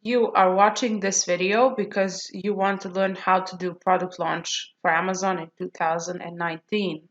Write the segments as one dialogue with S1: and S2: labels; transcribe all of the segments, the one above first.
S1: You are watching this video because you want to learn how to do product launch for Amazon in 2019.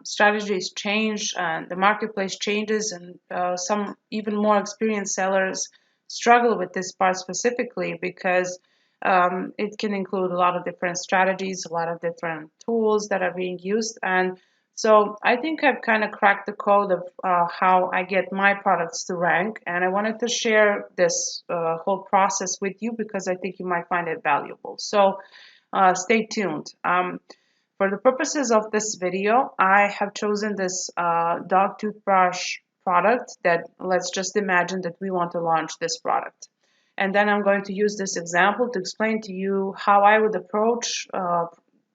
S1: Strategies change and the marketplace changes, and some even more experienced sellers struggle with this part specifically because it can include a lot of different strategies, a lot of different tools that are being used. And so I think I've kind of cracked the code of how I get my products to rank, and I wanted to share this whole process with you because I think you might find it valuable. So stay tuned. For the purposes of this video, I have chosen this dog toothbrush product that, let's just imagine that we want to launch this product. And then I'm going to use this example to explain to you how I would approach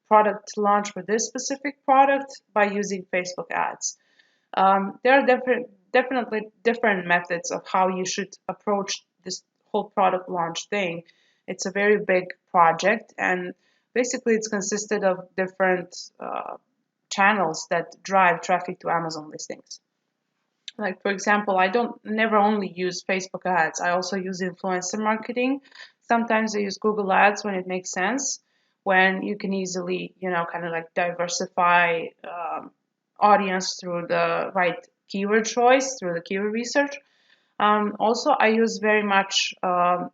S1: product launch for this specific product by using Facebook ads. There are definitely different methods of how you should approach this whole product launch thing. It's a very big project, and basically it's consisted of different channels that drive traffic to Amazon listings. Like for example, I don't never only use Facebook ads. I also use influencer marketing. Sometimes I use Google ads when it makes sense, when you can easily, kind of like diversify audience through the right keyword choice, through the keyword research. Also, I use very much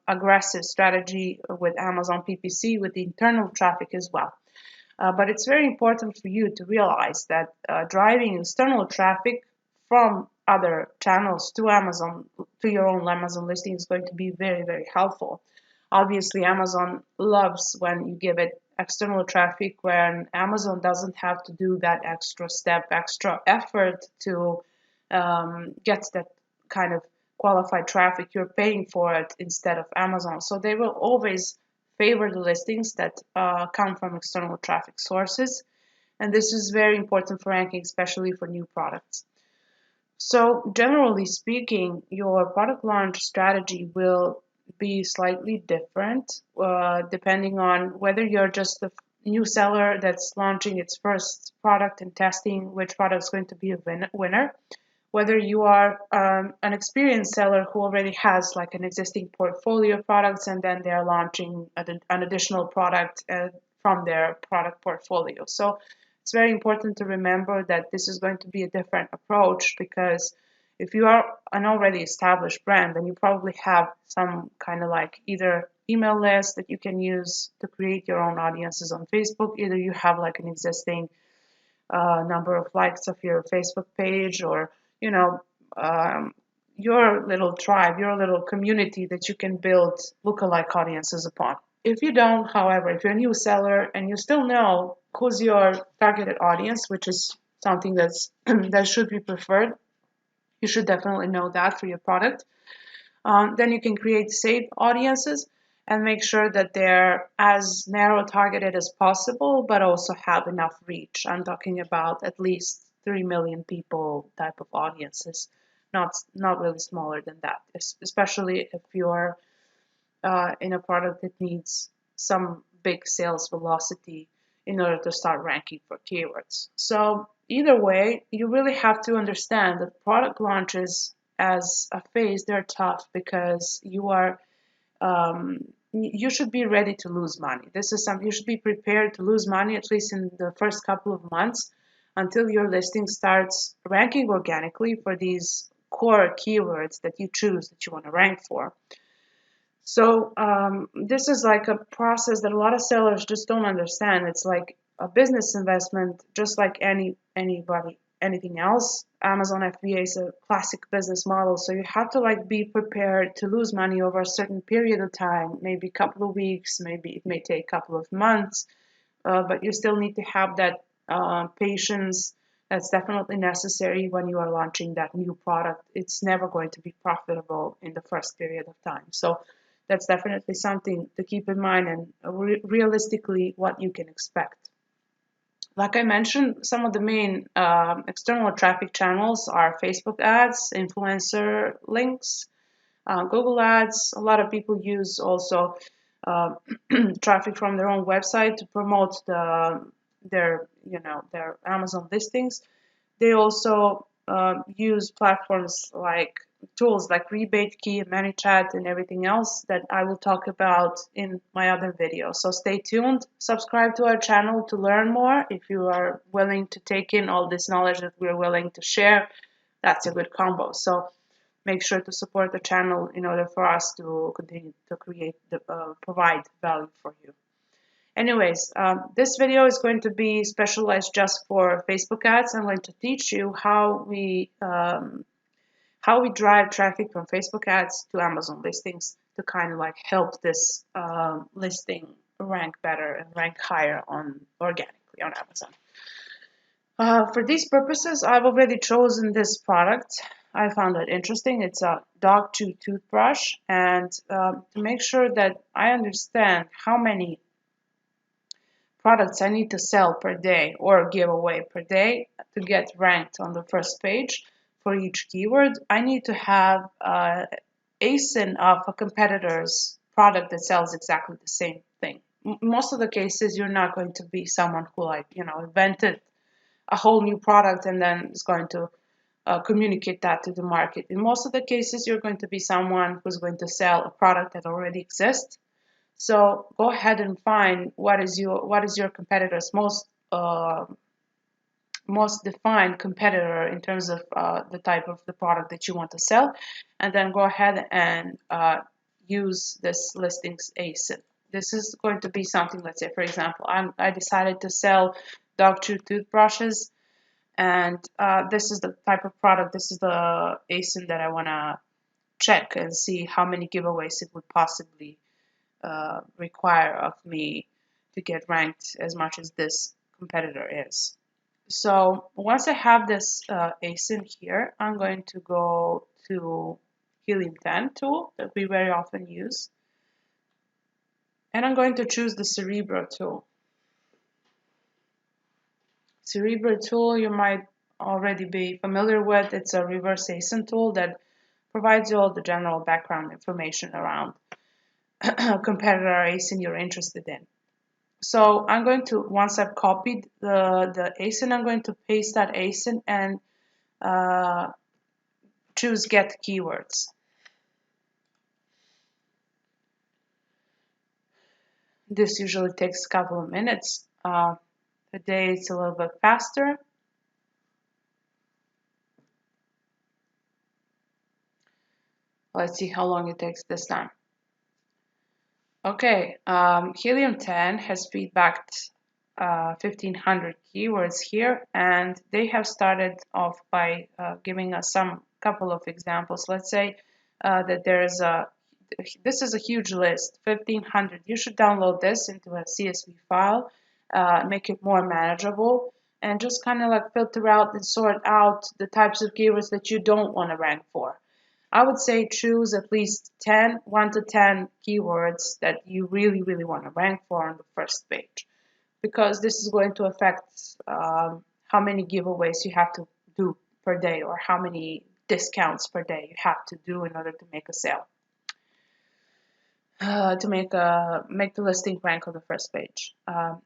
S1: aggressive strategy with Amazon PPC with the internal traffic as well. But it's very important for you to realize that driving external traffic from other channels to Amazon, to your own Amazon listing, is going to be very, very helpful. Obviously, Amazon loves when you give it external traffic, when Amazon doesn't have to do that extra step, extra effort to get that kind of qualified traffic. You're paying for it instead of Amazon. So they will always favor the listings that come from external traffic sources. And this is very important for ranking, especially for new products. So generally speaking, your product launch strategy will be slightly different depending on whether you're just a new seller that's launching its first product and testing which product is going to be a winner, whether you are an experienced seller who already has like an existing portfolio of products and then they're launching an additional product from their product portfolio. So it's very important to remember that this is going to be a different approach, because if you are an already established brand, then you probably have some kind of like either email list that you can use to create your own audiences on Facebook, either you have like an existing number of likes of your Facebook page, or you know um, your little tribe, your little community that you can build lookalike audiences upon. If you don't, however, if you're a new seller and you still know who's your targeted audience, which is something that's that should be preferred, you should definitely know that for your product. Then you can create safe audiences and make sure that they're as narrow targeted as possible, but also have enough reach. I'm talking about at least 3 million people type of audiences, not really smaller than that, especially if you're in a product that needs some big sales velocity in order to start ranking for keywords. So either way, you really have to understand that product launches as a phase, they're tough because you should be ready to lose money. This is something you should be prepared to lose money at least in the first couple of months until your listing starts ranking organically for these core keywords that you choose that you want to rank for. So this is like a process that a lot of sellers just don't understand. It's like a business investment, just like anything else. Amazon FBA is a classic business model, so you have to like be prepared to lose money over a certain period of time, maybe a couple of weeks, maybe it may take a couple of months, but you still need to have that patience. That's definitely necessary when you are launching that new product. It's never going to be profitable in the first period of time. So that's definitely something to keep in mind, and realistically what you can expect. Like I mentioned, some of the main external traffic channels are Facebook ads, influencer links, Google ads. A lot of people use also uh, traffic from their own website to promote their Amazon listings. They also use platforms like tools like Rebate Key, ManyChat, and everything else that I will talk about in my other videos. So stay tuned, subscribe to our channel to learn more. If you are willing to take in all this knowledge that we're willing to share, that's a good combo. So make sure to support the channel in order for us to continue to provide value for you. Anyways, this video is going to be specialized just for Facebook ads. I'm going to teach you how we drive traffic from Facebook ads to Amazon listings to kind of like help this listing rank better and rank higher on organically on Amazon. For these purposes, I've already chosen this product. I found it interesting. It's a dog chew toothbrush, and to make sure that I understand how many products I need to sell per day or give away per day to get ranked on the first page for each keyword, I need to have ASIN of a competitor's product that sells exactly the same thing. Most of the cases, you're not going to be someone who invented a whole new product and then is going to communicate that to the market. In most of the cases, you're going to be someone who's going to sell a product that already exists. So go ahead and find what is your competitor's most defined competitor in terms of the type of the product that you want to sell, and then go ahead and use this listings ASIN. This is going to be something. Let's say, for example, I decided to sell dog chew toothbrushes, and this is the type of product. This is the ASIN that I want to check and see how many giveaways it would possibly require of me to get ranked as much as this competitor is. So once I have this ASIN here, I'm going to go to Helium 10 tool that we very often use. And I'm going to choose the Cerebro tool. Cerebro tool you might already be familiar with. It's a reverse ASIN tool that provides you all the general background information around competitor ASIN you're interested in. So I'm going to, once I've copied the ASIN, I'm going to paste that ASIN and choose Get Keywords. This usually takes a couple of minutes. Today it's a little bit faster. Let's see how long it takes this time. Okay, Helium 10 has feedbacked 1,500 keywords here, and they have started off by giving us some couple of examples. Let's say that this is a huge list, 1,500. You should download this into a CSV file, make it more manageable, and just kind of like filter out and sort out the types of keywords that you don't want to rank for. I would say choose at least 1 to 10 keywords that you really, really want to rank for on the first page, because this is going to affect how many giveaways you have to do per day or how many discounts per day you have to do in order to make a sale, to make the listing rank on the first page.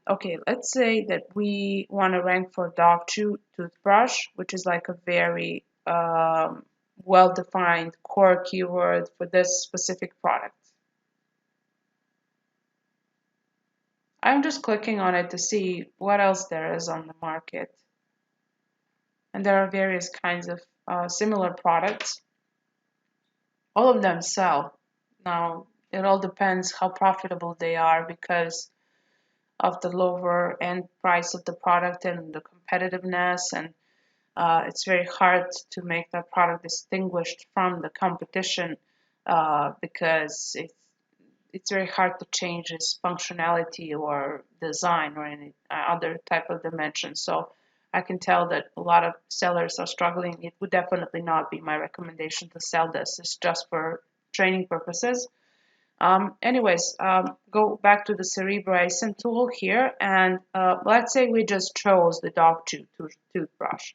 S1: Okay, let's say that we want to rank for dog chew toothbrush, which is like a very well-defined core keyword for this specific product. I'm just clicking on it to see what else there is on the market. And there are various kinds of similar products. All of them sell. Now, it all depends how profitable they are because of the lower end price of the product and the competitiveness, and it's very hard to make that product distinguished from the competition because it's very hard to change its functionality or design or any other type of dimension. So I can tell that a lot of sellers are struggling. It would definitely not be my recommendation to sell this. It's just for training purposes. Anyways, go back to the Cerebro ASIN tool here, and let's say we just chose the dog chew toothbrush.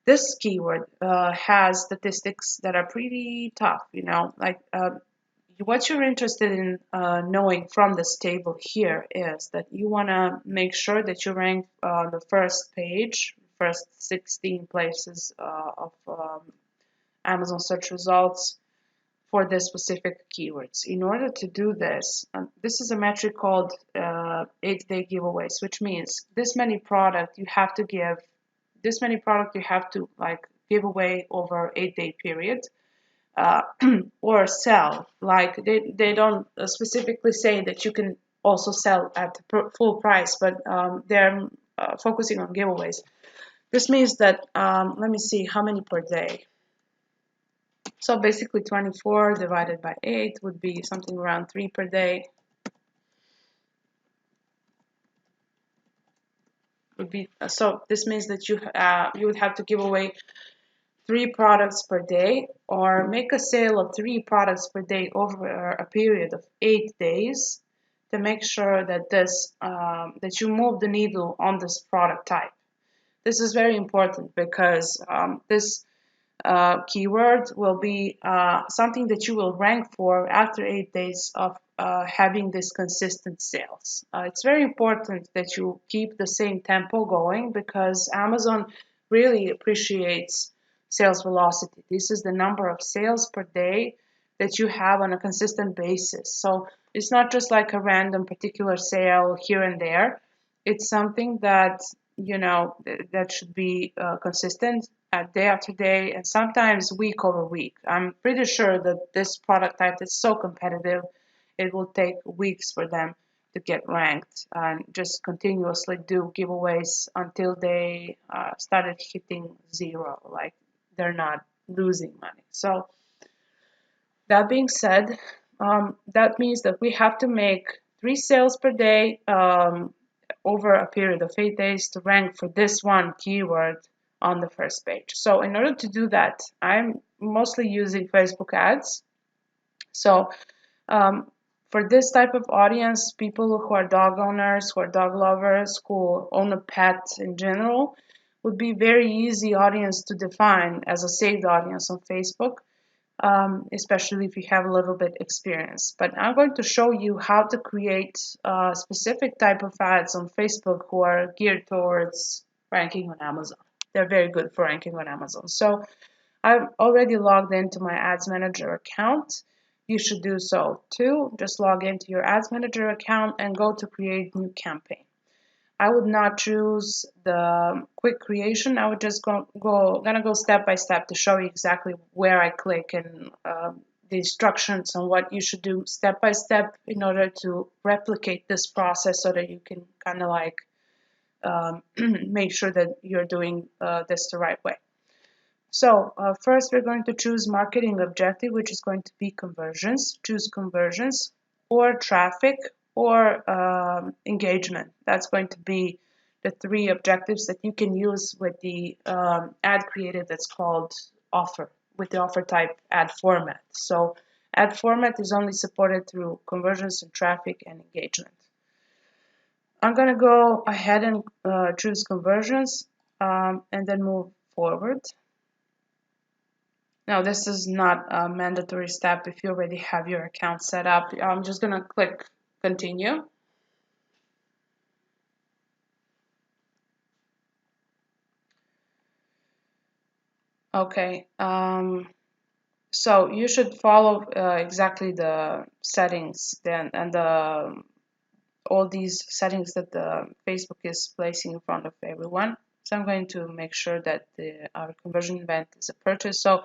S1: This keyword has statistics that are pretty tough, like what you're interested in knowing from this table here is that you want to make sure that you rank on the first page, first 16 places of Amazon search results for the specific keywords. In order to do this, this is a metric called 8-day giveaways, which means this many product you have to give, this many product you have to like give away over 8-day period, or sell. Like they don't specifically say that you can also sell at full price, but they're focusing on giveaways. This means that, let me see how many per day. So basically 24 divided by 8 would be something around 3 per day. Would be so this means that you would have to give away 3 products per day, or make a sale of 3 products per day over a period of 8 days to make sure that that you move the needle on this product type. This is very important because this keyword will be something that you will rank for after 8 days of having this consistent sales. It's very important that you keep the same tempo going because Amazon really appreciates sales velocity. This is the number of sales per day that you have on a consistent basis. So it's not just like a random particular sale here and there. It's something that that should be consistent day after day and sometimes week over week. I'm pretty sure that this product type is so competitive, it will take weeks for them to get ranked and just continuously do giveaways until they started hitting zero, like they're not losing money. So that being said, that means that we have to make 3 sales per day over a period of 8 days to rank for this one keyword on the first page. So in order to do that, I'm mostly using Facebook ads. So for this type of audience, people who are dog owners, who are dog lovers, who own a pet in general, would be very easy audience to define as a saved audience on Facebook. Especially if you have a little bit experience. But I'm going to show you how to create a specific type of ads on Facebook who are geared towards ranking on Amazon. They're very good for ranking on Amazon. So I've already logged into my Ads Manager account. You should do so too. Just log into your Ads Manager account and go to create new campaign. I would not choose the quick creation. I would just gonna go step by step to show you exactly where I click and the instructions on what you should do step by step in order to replicate this process so that you can kind of like make sure that you're doing this the right way. So first we're going to choose marketing objective, which is going to be conversions. Choose conversions or traffic or engagement. That's going to be the 3 objectives that you can use with the ad creative that's called offer, with the offer type ad format. So ad format is only supported through conversions and traffic and engagement. I'm going to go ahead and choose conversions and then move forward. Now, this is not a mandatory step if you already have your account set up. I'm just going to click continue. Okay, so you should follow exactly the settings then and all these settings that the Facebook is placing in front of everyone. So I'm going to make sure that our conversion event is a purchase. So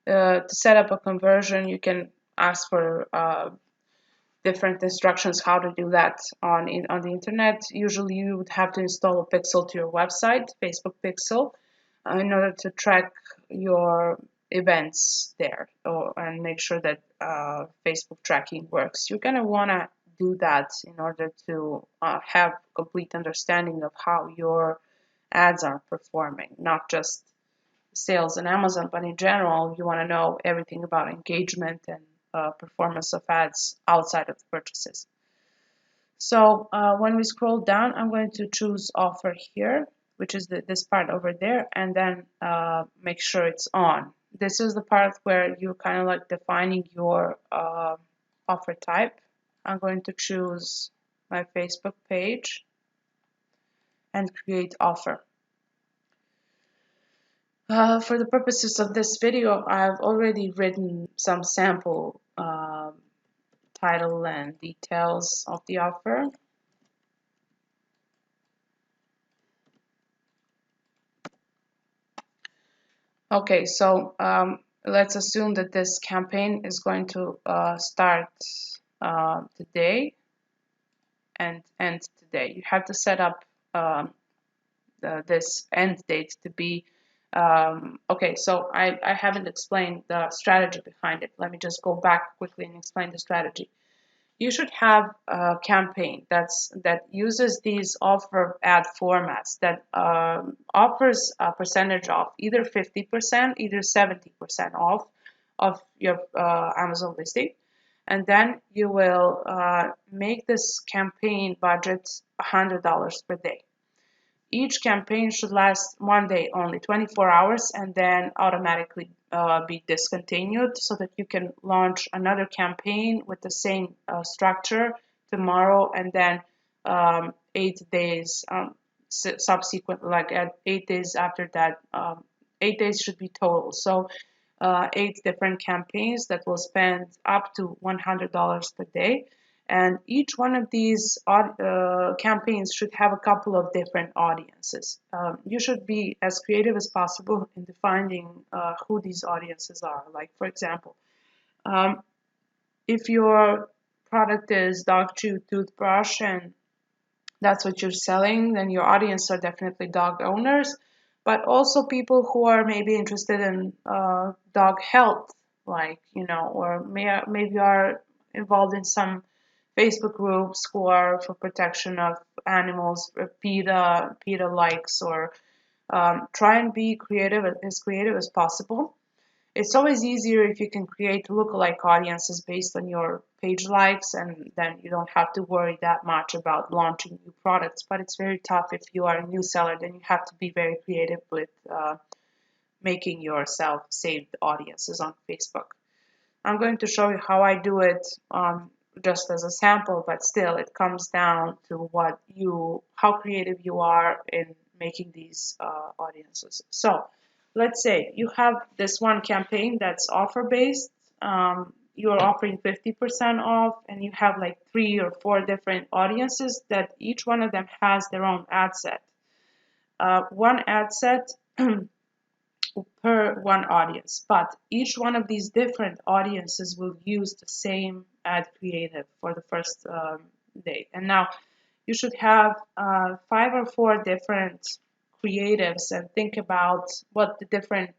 S1: to set up a conversion, you can ask for different instructions how to do that on the internet. Usually you would have to install a pixel to your website, Facebook pixel, in order to track your events there and make sure that Facebook tracking works. You're going to want to do that in order to have complete understanding of how your ads are performing, not just sales on Amazon, but in general, you want to know everything about engagement and performance of ads outside of the purchases. So when we scroll down, I'm going to choose offer here, which is this part over there, and then make sure it's on. This is the part where you're kind of like defining your offer type. I'm going to choose my Facebook page and create offer. For the purposes of this video, I've already written some sample title and details of the offer. Okay, so let's assume that this campaign is going to start today and end today. You have to set up this end date to be okay. So I haven't explained the strategy behind it. Let me just go back quickly and explain the strategy. You should have a campaign that uses these offer ad formats that offers a percentage off, either 50%, either 70% off of your Amazon listing, and then you will make this campaign budget $100 per day. Each campaign should last one day only, 24 hours, and then automatically be discontinued so that you can launch another campaign with the same structure tomorrow, and then 8 days subsequent, like at 8 days after that, 8 days should be total. So 8 different campaigns that will spend up to $100 per day. And each one of these campaigns should have a couple of different audiences. You should be as creative as possible in defining who these audiences are. Like, for example, if your product is dog chew toothbrush and that's what you're selling, then your audience are definitely dog owners, but also people who are maybe interested in dog health, like, or maybe are involved in some Facebook groups who are for protection of animals, PETA likes, or try and be creative as possible. It's always easier if you can create lookalike audiences based on your page likes, and then you don't have to worry that much about launching new products. But it's very tough if you are a new seller, then you have to be very creative with making yourself saved audiences on Facebook. I'm going to show you how I do it just as a sample, but still it comes down to how creative you are in making these audiences. So let's say you have this one campaign that's offer based. You're offering 50% off, and you have like 3 or 4 different audiences that each one of them has their own ad set. One ad set per one audience, but each one of these different audiences will use the same ad creative for the first day. And now you should have 5 or 4 different creatives and think about what the different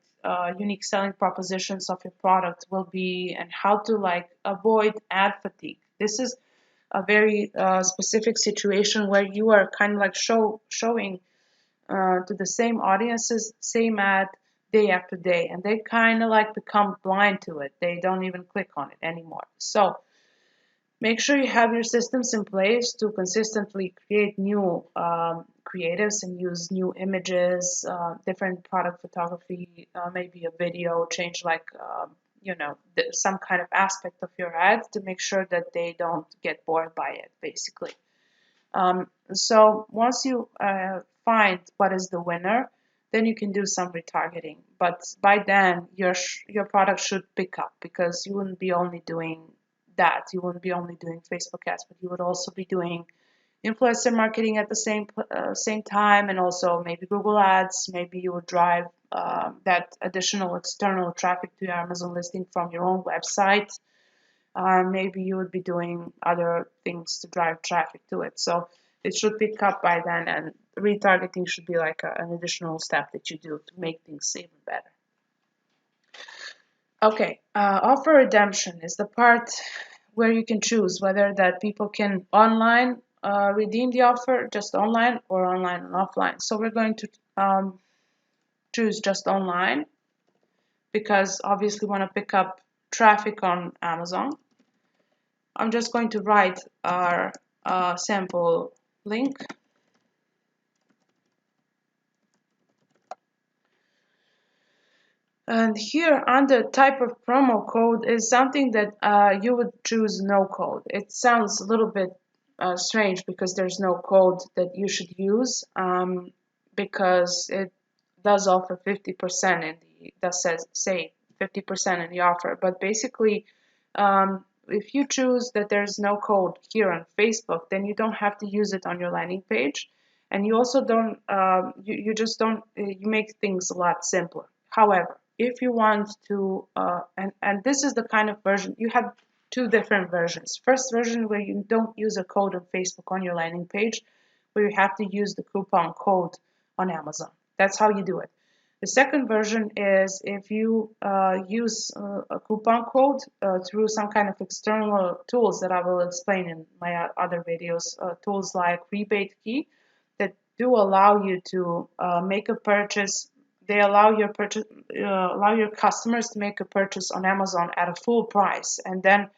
S1: unique selling propositions of your product will be and how to like avoid ad fatigue. This is a very specific situation where you are kind of like showing to the same audiences, same ad day after day, and they kind of like become blind to it. They don't even click on it anymore. So make sure you have your systems in place to consistently create new creatives and use new images, different product photography, maybe a video, change like some kind of aspect of your ad to make sure that they don't get bored by it, basically. So once you find what is the winner, then you can do some retargeting. But by then, your product should pick up, because you wouldn't be only doing that. You wouldn't be only doing Facebook ads, but you would also be doing influencer marketing at the same time, and also maybe Google ads. Maybe you would drive that additional external traffic to your Amazon listing from your own website. Maybe you would be doing other things to drive traffic to it. So it should pick up by then, and retargeting should be like an additional step that you do to make things even better. Okay, offer redemption is the part where you can choose whether that people can online redeem the offer, just online, or online and offline. So we're going to choose just online, because obviously we want to pick up traffic on Amazon. I'm just going to write our sample link. And here under type of promo code is something that you would choose no code. It sounds a little bit strange because there's no code that you should use, because it does offer 50% in the does says say 50% in the offer, but basically, if you choose that there's no code here on Facebook, then you don't have to use it on your landing page, and you also don't you just don't you make things a lot simpler. However, if you want to and this is the kind of version you have two different versions. First version where you don't use a code on Facebook on your landing page, where you have to use the coupon code on Amazon. That's how you do it. The second version is if you use a coupon code through some kind of external tools that I will explain in my other videos, tools like Rebate Key that do allow you to make a purchase. They allow your customers to make a purchase on Amazon at a full price, and then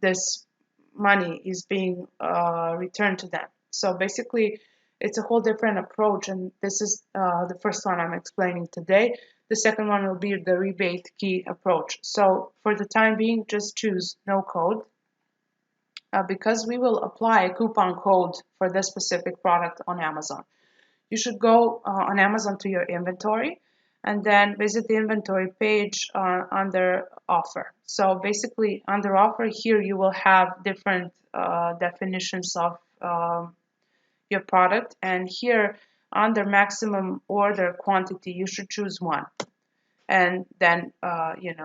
S1: this money is being returned to them. So basically, it's a whole different approach, and this is the first one I'm explaining today. The second one will be the rebate key approach. So for the time being, just choose no code because we will apply a coupon code for this specific product on Amazon. You should go on Amazon to your inventory and then visit the inventory page under offer. So basically under offer here you will have different definitions of your product, and here under maximum order quantity you should choose one and then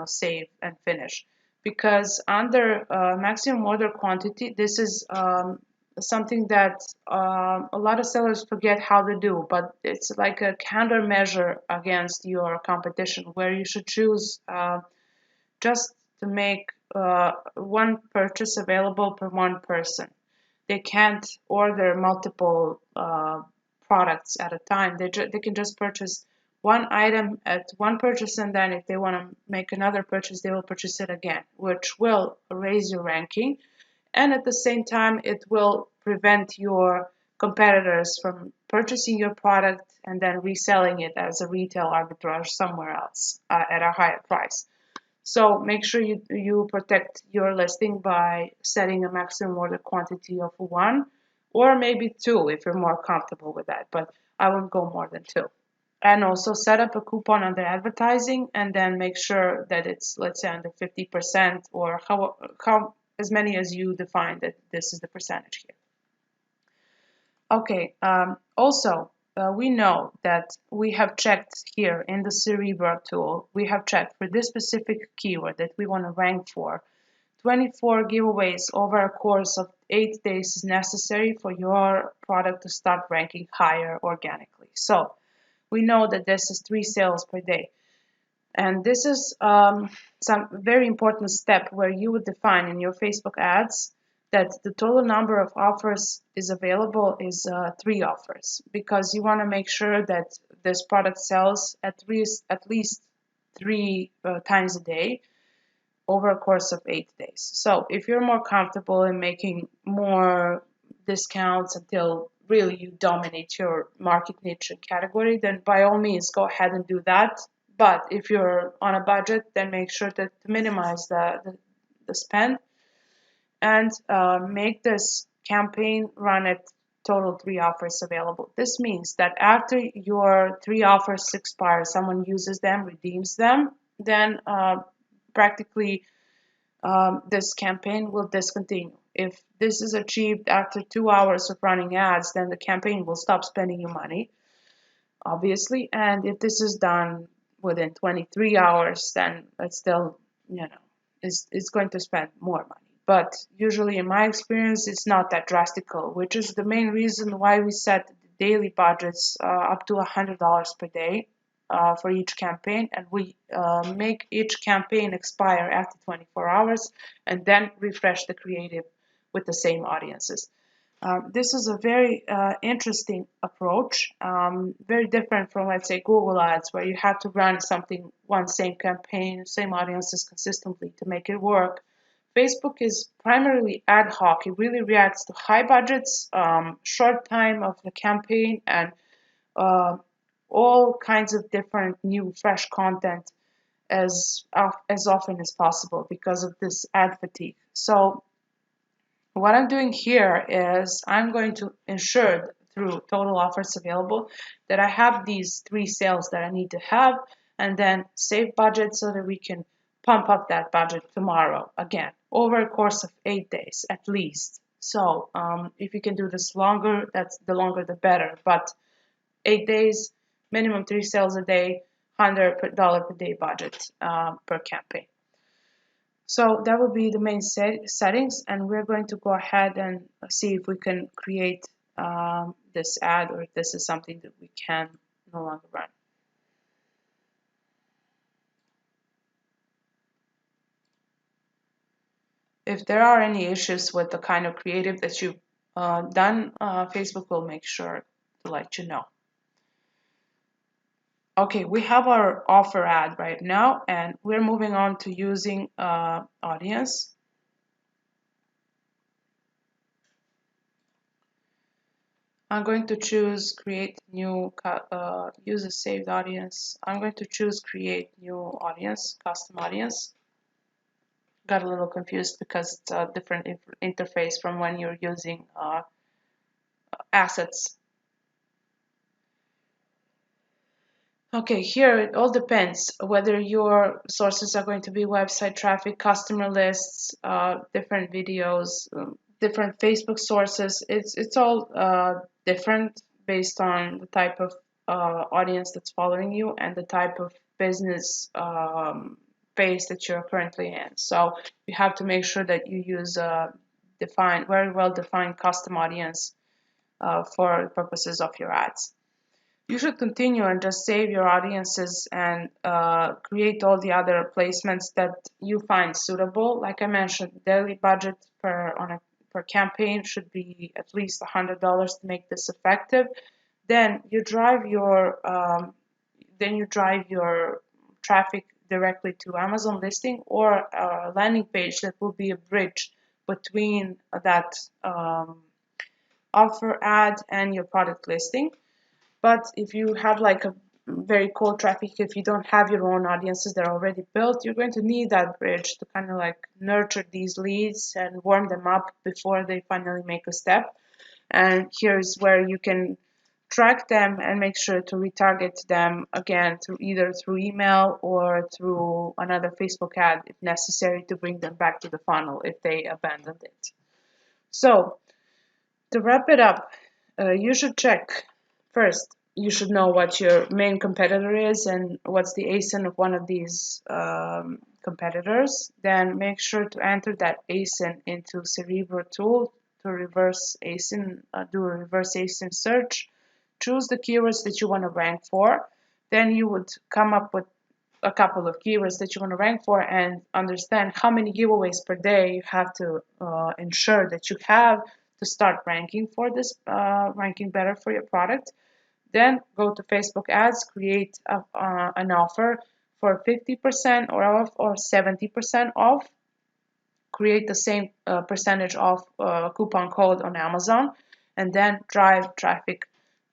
S1: save and finish, because under maximum order quantity this is something that a lot of sellers forget how to do, but it's like a countermeasure against your competition where you should choose just to make one purchase available per one person. They can't order multiple products at a time. They can just purchase one item at one purchase, and then if they want to make another purchase, they will purchase it again, which will raise your ranking. And at the same time, it will prevent your competitors from purchasing your product and then reselling it as a retail arbitrage somewhere else at a higher price. So make sure you protect your listing by setting a maximum order quantity of one or maybe two if you're more comfortable with that, but I won't go more than two. And also set up a coupon under advertising and then make sure that it's, let's say, under 50% or how as many as you define that this is the percentage here. Okay, also, we know that we have checked here in the Cerebra tool, we have checked for this specific keyword that we want to rank for. 24 giveaways over a course of 8 days is necessary for your product to start ranking higher organically. So we know that this is 3 sales per day. And this is some very important step where you would define in your Facebook ads that the total number of offers is available is 3 offers, because you want to make sure that this product sells at least 3 times a day over a course of 8 days. So if you're more comfortable in making more discounts until really you dominate your market niche and category, then by all means go ahead and do that. But if you're on a budget, then make sure to minimize the spend and make this campaign run at total 3 offers available. This means that after your 3 offers expire, someone uses them, redeems them, then practically this campaign will discontinue. If this is achieved after 2 hours of running ads, then the campaign will stop spending your money, obviously. And if this is done within 23 hours, then it's still, it's going to spend more money. But usually in my experience, it's not that drastical, which is the main reason why we set the daily budgets up to $100 per day for each campaign, and we make each campaign expire after 24 hours and then refresh the creative with the same audiences. This is a very interesting approach, very different from, let's say, Google Ads, where you have to run one same campaign, same audiences consistently to make it work. Facebook is primarily ad hoc. It really reacts to high budgets, short time of the campaign, and all kinds of different new, fresh content as often as possible because of this ad fatigue. So what I'm doing here is I'm going to ensure through total offers available, that I have these 3 sales that I need to have, and then save budget so that we can pump up that budget tomorrow again over a course of 8 days at least. So if you can do this longer, that's the longer the better. But 8 days, minimum 3 sales a day, $100 per day budget per campaign. So that would be the main settings, and we're going to go ahead and see if we can create this ad, or if this is something that we can no longer run. If there are any issues with the kind of creative that you've done, Facebook will make sure to let you know. Okay, we have our offer ad right now, and we're moving on to using audience. I'm going to choose create new, use a saved audience. I'm going to choose create new audience, custom audience. Got a little confused because it's a different interface from when you're using assets. Okay, here it all depends whether your sources are going to be website traffic, customer lists, different videos, different Facebook sources. It's all different based on the type of audience that's following you and the type of business phase that you're currently in. So you have to make sure that you use a very well defined custom audience for purposes of your ads. You should continue and just save your audiences and create all the other placements that you find suitable. Like I mentioned, daily budget per campaign should be at least $100 to make this effective. Then you drive your traffic directly to Amazon listing or a landing page that will be a bridge between that offer ad and your product listing. But if you have like a very cold traffic, if you don't have your own audiences that are already built, you're going to need that bridge to kind of like nurture these leads and warm them up before they finally make a step. And here's where you can track them and make sure to retarget them again through either through email or through another Facebook ad if necessary to bring them back to the funnel if they abandoned it. So to wrap it up, you should check first. You should know what your main competitor is and what's the ASIN of one of these competitors. Then make sure to enter that ASIN into Cerebro tool to reverse ASIN, do a reverse ASIN search. Choose the keywords that you want to rank for. Then you would come up with a couple of keywords that you want to rank for and understand how many giveaways per day you have to ensure that you have to start ranking for this, ranking better for your product. Then go to Facebook ads, create an offer for 50% or off or 70% off. Create the same percentage off coupon code on Amazon, and then drive traffic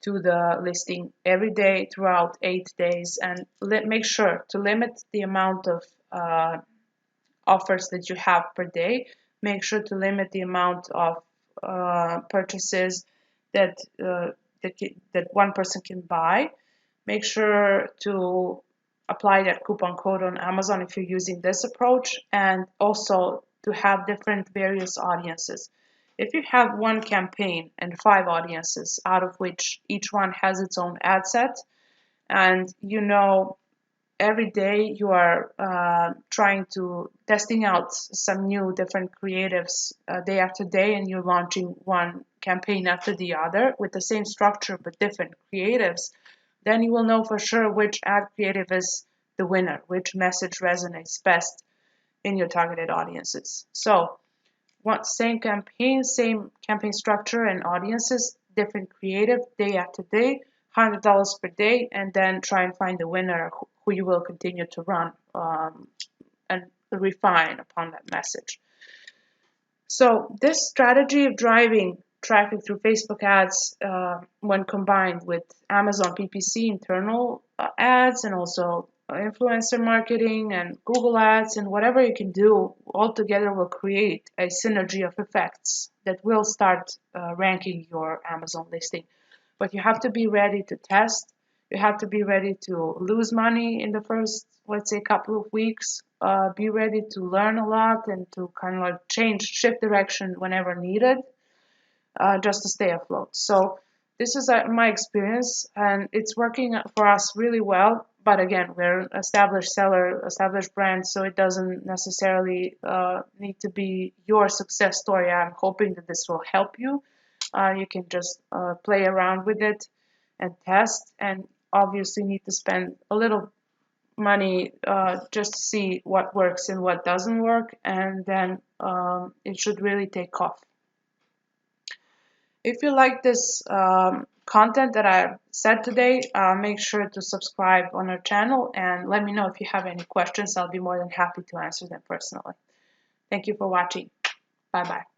S1: to the listing every day throughout 8 days, and make sure to limit the amount of offers that you have per day. Make sure to limit the amount of purchases that that one person can buy. Make sure to apply that coupon code on Amazon if you're using this approach, and also to have different various audiences. If you have one campaign and 5 audiences, out of which each one has its own ad set, and you know every day you are testing out some new different creatives day after day, and you're launching one campaign after the other with the same structure but different creatives, then you will know for sure which ad creative is the winner, which message resonates best in your targeted audiences. So same campaign structure and audiences, different creative day after day, $100 per day, and then try and find the winner who you will continue to run and refine upon that message. So this strategy of driving traffic through Facebook ads, when combined with Amazon PPC internal ads and also influencer marketing and Google ads and whatever you can do, all together will create a synergy of effects that will start ranking your Amazon listing. but you have to be ready to test. You have to be ready to lose money in the first, let's say, couple of weeks. Be ready to learn a lot and to kind of like shift direction whenever needed, just to stay afloat. So this is my experience, and it's working for us really well. But again, we're an established seller, established brand, so it doesn't necessarily need to be your success story. I'm hoping that this will help you. You can just play around with it and test, and obviously need to spend a little money just to see what works and what doesn't work, and then it should really take off. If you like this content that I said today, make sure to subscribe on our channel and let me know if you have any questions. I'll be more than happy to answer them personally. Thank you for watching. Bye bye.